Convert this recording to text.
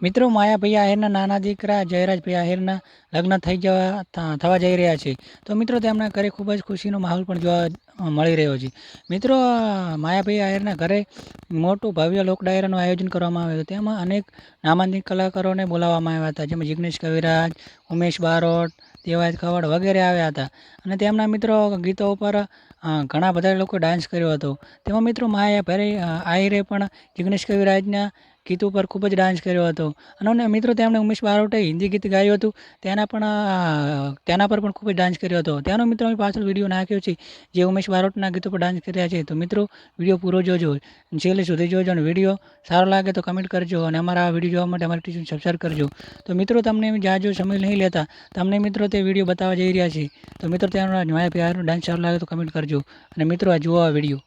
મિત્રો માયાભાઈ આહિરના નાના દીકરા જયરાજભાઈ આહિરના લગ્ન થવા જઈ રહ્યા છે. તો મિત્રો તેમના ઘરે ખૂબ જ ખુશીનો માહોલ પણ જોવા મળી રહ્યો છે. મિત્રો માયાભાઈ આહિરના ઘરે મોટું ભવ્ય લોક ડાયરાનું આયોજન કરવામાં આવ્યું હતું. તેમાં અનેક નામાંકિત કલાકારોને બોલાવવામાં આવ્યા હતા, જેમાં જિગ્નેશ કવિરાજ, ઉમેશ બારોટ, દેવાયત ખવડ વગેરે આવ્યા હતા. અને તેમના મિત્રો ગીતો ઉપર ઘણા બધા લોકો ડાન્સ કર્યો હતો. તેમાં મિત્રો માયાભાઈ આહિરે પણ જિગ્નેશ કવિરાજના ગીત ઉપર ખૂબ જ ડાન્સ કર્યો હતો. અને મિત્રો તેમણે ઉમેશ બારોટે હિન્દી ગીત ગાયું હતું, તેના પર પણ ખૂબ જ ડાન્સ કર્યો હતો. તેનો મિત્રો અમે પાછળ વિડીયો નાખ્યો છે, જે ઉમેશ બારોટના ગીતો પર ડાન્સ કર્યા છે. તો મિત્રો વિડીયો પૂરો જોજો, છેલ્લે સુધી જોજો, અને વિડીયો સારો લાગે તો કમેન્ટ કરજો, અને અમારા આ વિડીયો જોવા માટે અમારી ટીચર સબસ્ક્રાઈબ કરજો. તો મિત્રો તમને જાજો સમય નહીં લેતા, તમને મિત્રો તે વિડીયો બતાવવા જઈ રહ્યા છે. તો મિત્રો તેનો માયાભાઈનો ડાન્સ સારો લાગે તો કમેન્ટ કરજો, અને મિત્રો આ જુઓ આ વિડીયો.